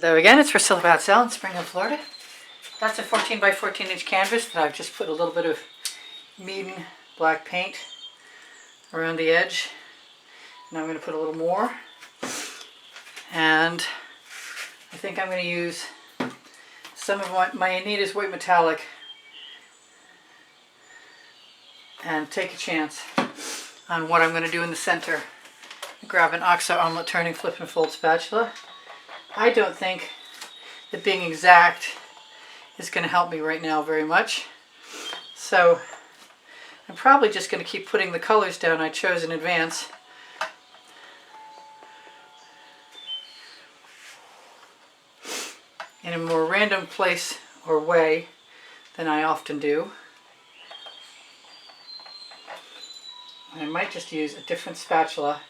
Hello again, it's Priscilla Batzell in Springfield, Florida. That's a 14 by 14 inch canvas that I've just put a little bit of Meeden black paint around the edge. Now I'm going to put a little more. And I think I'm going to use some of my Anita's white metallic and take a chance on what I'm going to do in the center. Grab an oxo omelet turning flip and fold spatula. I don't think that being exact is going to help me right now very much. So I'm probably just going to keep putting the colors down I chose in advance. In a more random place or way than I often do. And I might just use a different spatula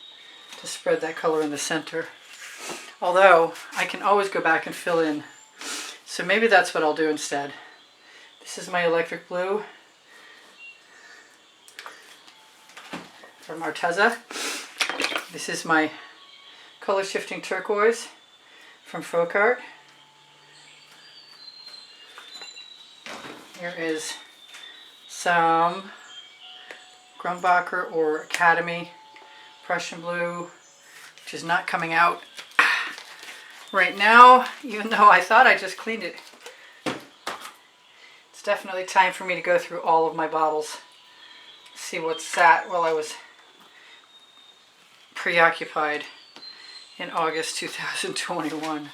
to spread that color in the center. Although, I can always go back and fill in. So maybe that's what I'll do instead. This is my electric blue from Arteza. This is my color shifting turquoise from Folk Art. Here is some Grumbacher or Academy Prussian blue, which is not coming out right now, even though I thought I just cleaned it. It's definitely time for me to go through all of my bottles, see what's sat while I was preoccupied in August 2021.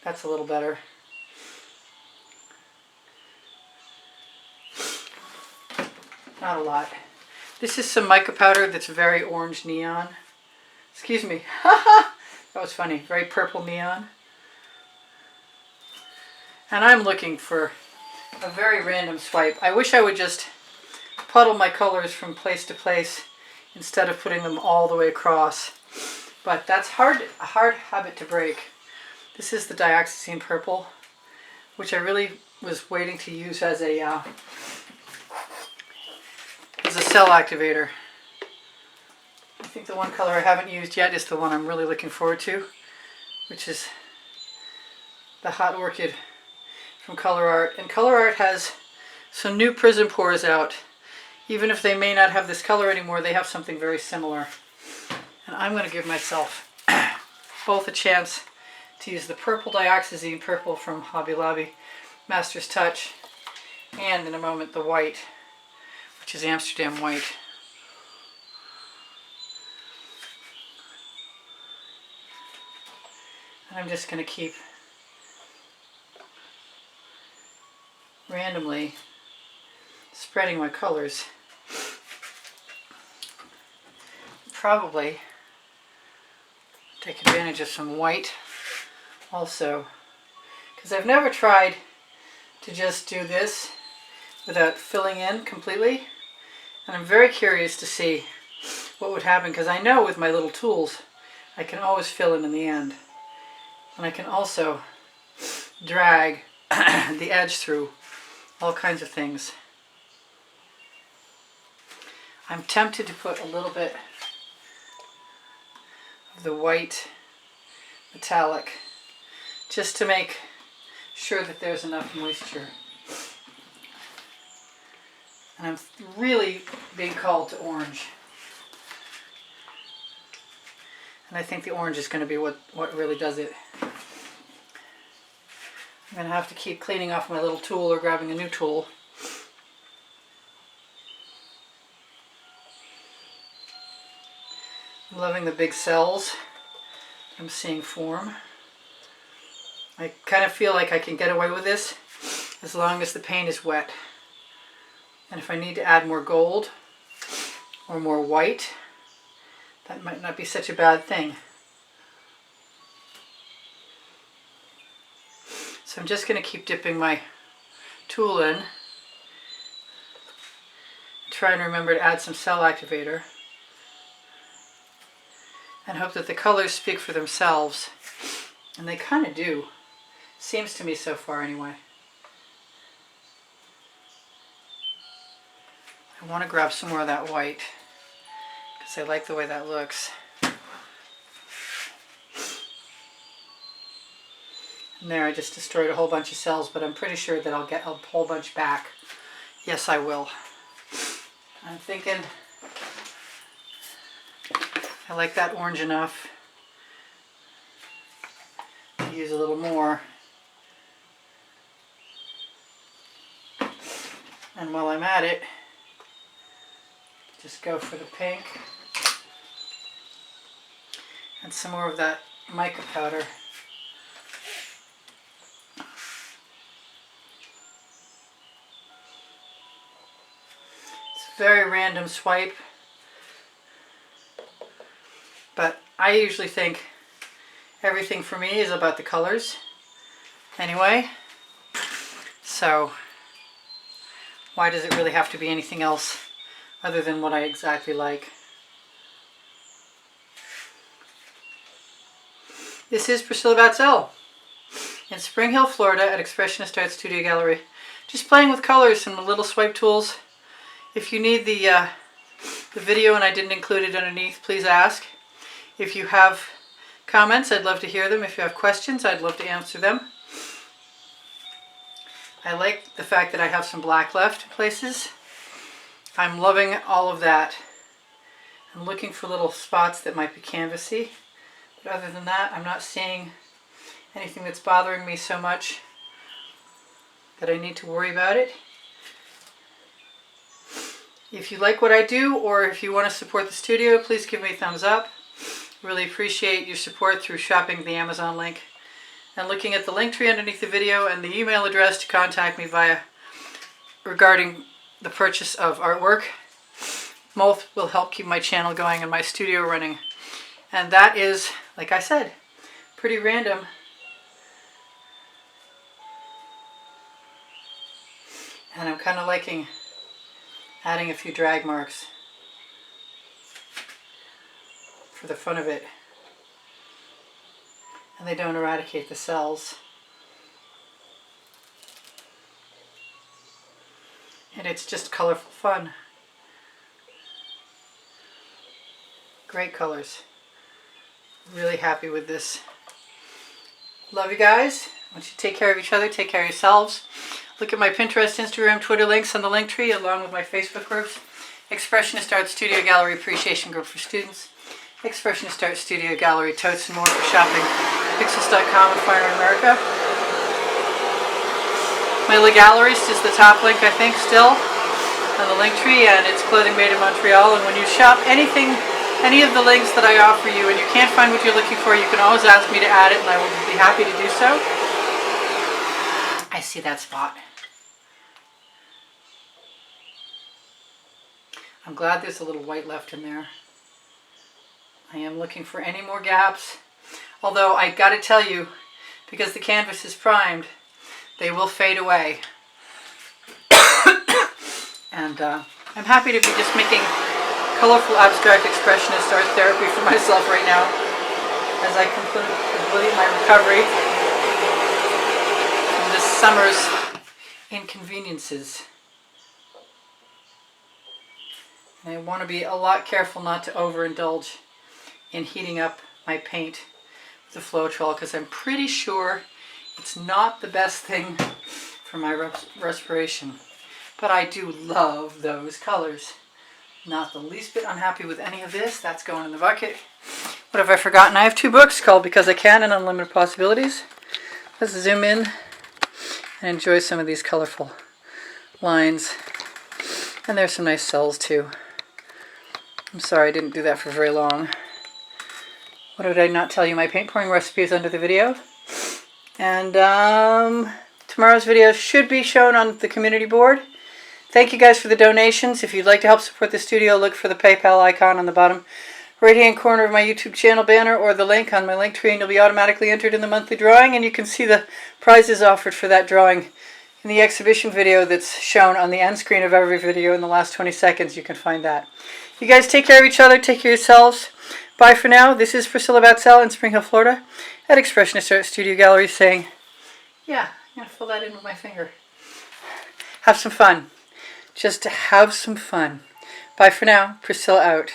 That's a little better. Not a lot. This is some mica powder that's very orange neon. Excuse me. That was funny. Very purple neon. And I'm looking for a very random swipe. I wish I would just puddle my colors from place to place instead of putting them all the way across. But that's a hard habit to break. This is the dioxazine purple, which I really was waiting to use as a cell activator. I think the one color I haven't used yet is the one I'm really looking forward to, which is the Hot Orchid from Color Art. And Color Art has some new prism pours out. Even if they may not have this color anymore, they have something very similar. And I'm going to give myself both a chance to use the purple dioxazine purple from Hobby Lobby Master's Touch, and in a moment the white, which is Amsterdam white. And I'm just going to keep randomly spreading my colors. Probably take advantage of some white also, because I've never tried to just do this without filling in completely, and I'm very curious to see what would happen, because I know with my little tools I can always fill in the end, and I can also drag the edge through all kinds of things. I'm tempted to put a little bit of the white metallic just to make sure that there's enough moisture. And I'm really being called to orange. And I think the orange is going to be what really does it. I'm going to have to keep cleaning off my little tool or grabbing a new tool. I'm loving the big cells I'm seeing form. I kind of feel like I can get away with this as long as the paint is wet. And if I need to add more gold or more white, that might not be such a bad thing. So I'm just going to keep dipping my tool in. Try and remember to add some cell activator. And hope that the colors speak for themselves. And they kind of do. Seems to me so far anyway. I want to grab some more of that white because I like the way that looks. And there I just destroyed a whole bunch of cells, but I'm pretty sure that I'll get a whole bunch back. Yes, I will. I'm thinking I like that orange enough to use a little more. And while I'm at it, just go for the pink and some more of that mica powder. It's a very random swipe, but I usually think everything for me is about the colors anyway, so why does it really have to be anything else other than what I exactly like? This is Priscilla Batzell in Spring Hill, Florida at Expressionist Art Studio Gallery. Just playing with colors and little swipe tools. If you need the video and I didn't include it underneath, please ask. If you have comments, I'd love to hear them. If you have questions, I'd love to answer them. I like the fact that I have some black left in places. I'm loving all of that. I'm looking for little spots that might be canvassy. But other than that, I'm not seeing anything that's bothering me so much that I need to worry about it. If you like what I do, or if you want to support the studio, please give me a thumbs up. Really appreciate your support through shopping the Amazon link and looking at the link tree underneath the video and the email address to contact me via regarding the purchase of artwork. Both will help keep my channel going and my studio running. And that is, like I said, pretty random. And I'm kind of liking adding a few drag marks for the fun of it. And they don't eradicate the cells. And it's just colorful fun. Great colors. Really happy with this. Love you guys. I want you to take care of each other, take care of yourselves. Look at my Pinterest, Instagram, Twitter links on the link tree, along with my Facebook groups. Expressionist Art Studio Gallery Appreciation Group for students. Expressionist Art Studio Gallery totes and more for shopping. Pixels.com and Fire in America. My Legallerist is the top link, I think, still on the link tree, and it's clothing made in Montreal. And when you shop anything, any of the links that I offer you, and you can't find what you're looking for, you can always ask me to add it, and I will be happy to do so. I see that spot. I'm glad there's a little white left in there. I am looking for any more gaps. Although I gotta tell you, because the canvas is primed, they will fade away. And I'm happy to be just making colorful abstract expressionist art therapy for myself right now as I complete my recovery from this summer's inconveniences. And I want to be a lot careful not to overindulge in heating up my paint with the Floetrol, because I'm pretty sure it's not the best thing for my respiration. But I do love those colors. Not the least bit unhappy with any of this. That's going in the bucket. What have I forgotten? I have two books called Because I Can and Unlimited Possibilities. Let's zoom in and enjoy some of these colorful lines. And there's some nice cells too. I'm sorry I didn't do that for very long. What did I not tell you? My paint pouring recipe is under the video. And tomorrow's video should be shown on the community board. Thank you guys for the donations. If you'd like to help support the studio, look for the PayPal icon on the bottom right-hand corner of my YouTube channel banner, or the link on my link tree, and you'll be automatically entered in the monthly drawing, and you can see the prizes offered for that drawing in the exhibition video that's shown on the end screen of every video in the last 20 seconds. You can find that. You guys take care of each other, take care of yourselves. Bye for now. This is Priscilla Batzell in Spring Hill, Florida at Expressionist Art Studio Gallery saying, yeah, I'm going to fill that in with my finger. Have some fun. Just have some fun. Bye for now. Priscilla out.